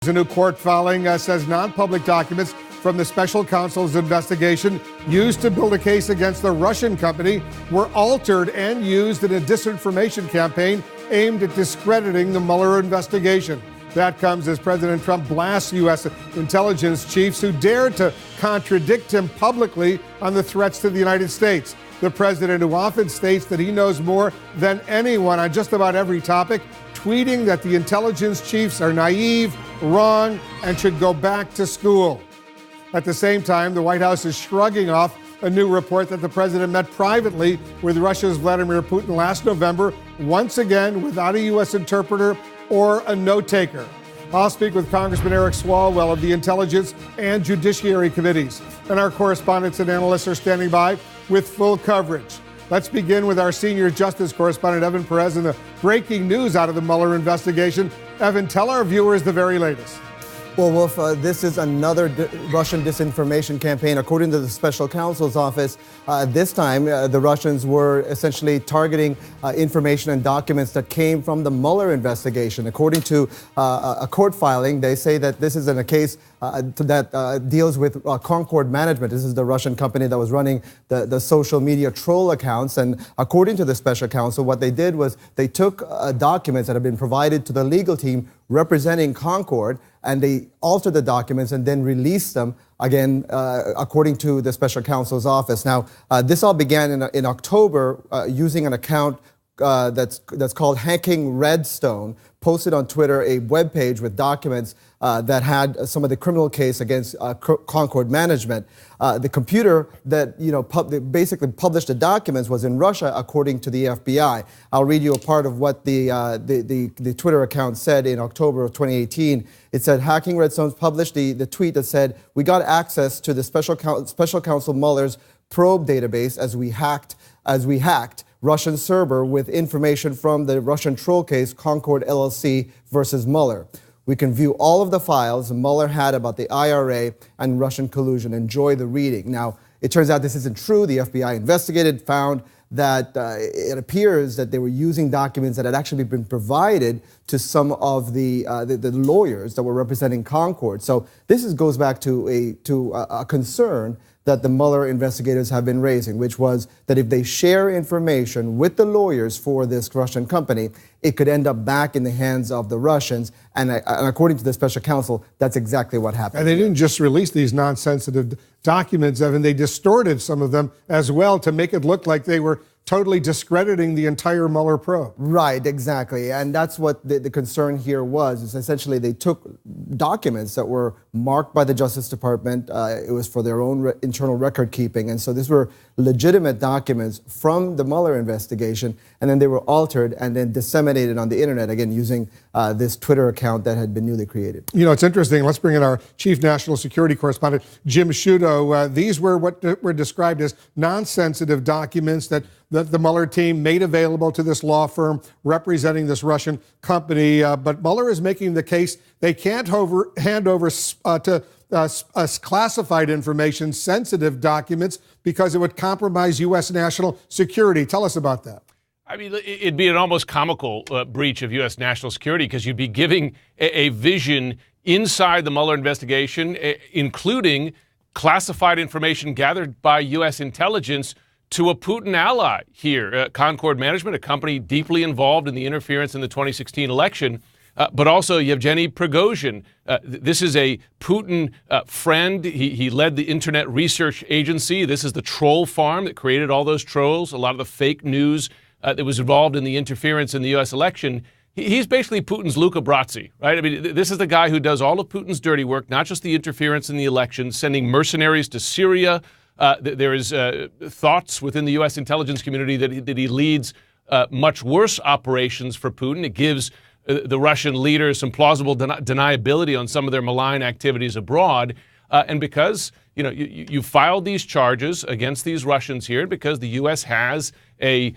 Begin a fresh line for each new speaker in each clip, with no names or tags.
A new court filing says non-public documents from the special counsel's investigation used to build a case against the Russian company were altered and used in a disinformation campaign aimed at discrediting the Mueller investigation. That comes as President Trump blasts U.S. intelligence chiefs who dared to contradict him publicly on the threats to the United States. The president, who often states that he knows more than anyone on just about every topic, tweeting that the intelligence chiefs are naive, wrong, and should go back to school. At the same time, the White House is shrugging off a new report that the president met privately with Russia's Vladimir Putin last November, once again without a U.S. interpreter or a note-taker. I'll speak with Congressman Eric Swalwell of the Intelligence and Judiciary Committees. And our correspondents and analysts are standing by with full coverage. Let's begin with our senior justice correspondent, Evan Perez, and the breaking news out of the Mueller investigation. Evan, tell our viewers the very latest.
Well, Wolf, this is another Russian disinformation campaign. According to the special counsel's office, this time the Russians were essentially targeting information and documents that came from the Mueller investigation. According to a court filing, they say that this is in a case that deals with Concord Management. This is the Russian company that was running the social media troll accounts. And according to the special counsel, what they did was they took documents that had been provided to the legal team representing Concord, and they altered the documents and then released them again, according to the special counsel's office. Now, this all began in October using an account that's called Hacking Redstone, posted on Twitter a webpage with documents that had some of the criminal case against Concord Management. The computer that basically published the documents was in Russia, according to the FBI. I'll read you a part of what the Twitter account said in October of 2018. It said, Hacking Redstone published the tweet that said, "We got access to the special counsel Mueller's probe database as we hacked Russian server with information from the Russian troll case Concord LLC versus Mueller. We can view all of the files Mueller had about the IRA and Russian collusion. Enjoy the reading." Now, it turns out this isn't true. The FBI investigated, found that it appears that they were using documents that had actually been provided to some of the lawyers that were representing Concord. So this goes back to a concern that the Mueller investigators have been raising, which was that if they share information with the lawyers for this Russian company, it could end up back in the hands of the Russians. And according to the special counsel, that's exactly what happened.
And they didn't just release these non-sensitive documents, Evan. They distorted some of them as well to make it look like they were totally discrediting the entire Mueller probe.
Right, exactly. And that's what the concern here was, is essentially they took documents that were marked by the Justice Department. It was for their own internal record keeping. And so these were legitimate documents from the Mueller investigation, and then they were altered and then disseminated on the internet, again, using this Twitter account that had been newly created.
You know, it's interesting. Let's bring in our chief national security correspondent, Jim Sciutto. These were what were described as non-sensitive documents that the Mueller team made available to this law firm representing this Russian company. But Mueller is making the case they can't hand over to classified information, sensitive documents, because it would compromise U.S. national security. Tell us about that.
I mean, it'd be an almost comical breach of U.S. national security, because you'd be giving a vision inside the Mueller investigation, including classified information gathered by U.S. intelligence, to a Putin ally here, Concord Management, a company deeply involved in the interference in the 2016 election. But also Yevgeny Prigozhin. This is a Putin friend. He led the Internet Research Agency. This is the troll farm that created all those trolls, a lot of the fake news that was involved in the interference in the U.S. election. He's basically Putin's Luca Brasi, right? I mean, this is the guy who does all of Putin's dirty work, not just the interference in the election, sending mercenaries to Syria. There is thoughts within the U.S. intelligence community that he leads much worse operations for Putin. It gives the Russian leaders some plausible deniability on some of their malign activities abroad. And because you filed these charges against these Russians here, because the U.S. has a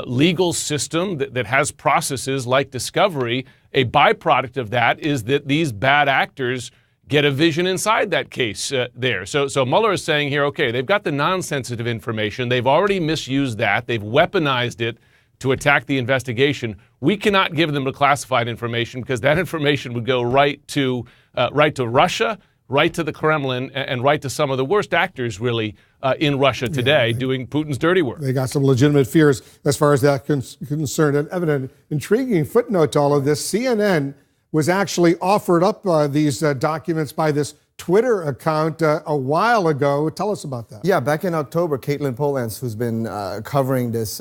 legal system that has processes like discovery, a byproduct of that is that these bad actors get a vision inside that case there. So Mueller is saying here, okay, they've got the non-sensitive information. They've already misused that. They've weaponized it to attack the investigation. We cannot give them the classified information, because that information would go right to right to Russia, right to the Kremlin, and right to some of the worst actors, really, in Russia today, doing Putin's dirty work.
They got some legitimate fears as far as that concerned. And Evan, intriguing footnote to all of this, CNN was actually offered up these documents by this Twitter account a while ago. Tell us about that.
Yeah, back in October, Caitlin Polans, who's been covering this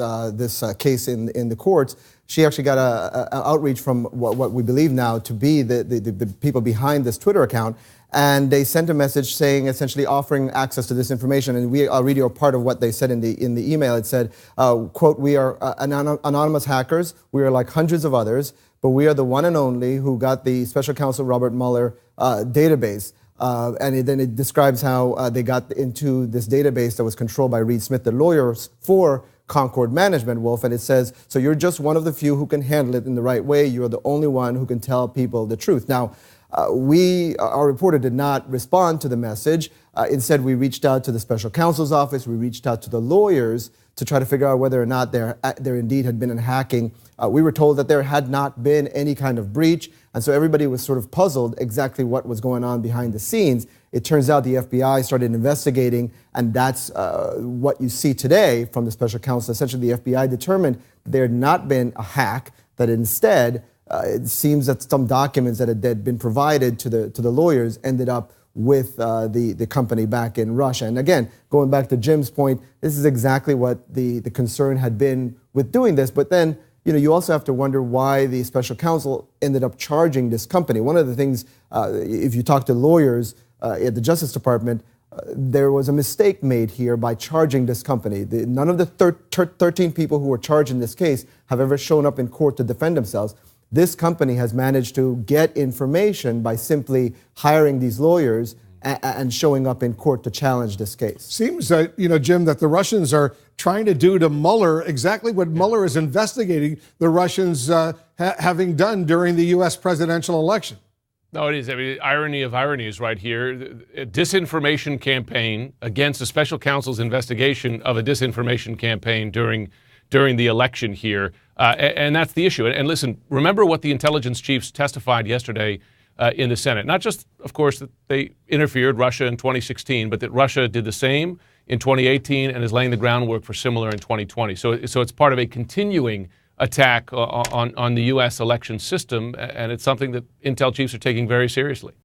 case in the courts, she actually got a outreach from what we believe now to be the people behind this Twitter account. And they sent a message saying, essentially offering access to this information. And I'll read you a part of what they said in the email. It said, quote, "We are anonymous hackers. We are like hundreds of others, but we are the one and only who got the Special Counsel Robert Mueller database." Then it describes how they got into this database that was controlled by Reed Smith, the lawyers for Concord Management, Wolf. And it says, so you're just one of the few who can handle it in the right way. You're the only one who can tell people the truth. Now, our reporter did not respond to the message. Instead, we reached out to the special counsel's office. We reached out to the lawyers to try to figure out whether or not there indeed had been a hacking. We were told that there had not been any kind of breach. And so everybody was sort of puzzled exactly what was going on behind the scenes. It turns out the FBI started investigating, and that's what you see today from the special counsel. Essentially, the FBI determined that there had not been a hack, that instead, it seems that some documents that had been provided to the lawyers ended up with the company back in Russia. And again, going back to Jim's point, this is exactly what the concern had been with doing this. But then, you also have to wonder why the special counsel ended up charging this company. One of the things, if you talk to lawyers at the Justice Department, there was a mistake made here by charging this company. None of the 13 people who were charged in this case have ever shown up in court to defend themselves. This company has managed to get information by simply hiring these lawyers and showing up in court to challenge this case.
Seems that, Jim, that the Russians are trying to do to Mueller exactly what Mueller is investigating the Russians having done during the U.S. presidential election.
No, it is. I mean, irony of ironies right here. A disinformation campaign against the special counsel's investigation of a disinformation campaign during the election here. And that's the issue. And listen, remember what the intelligence chiefs testified yesterday in the Senate. Not just, of course, that they interfered, Russia, in 2016, but that Russia did the same in 2018 and is laying the groundwork for similar in 2020. So it's part of a continuing attack on the U.S. election system, and it's something that intel chiefs are taking very seriously.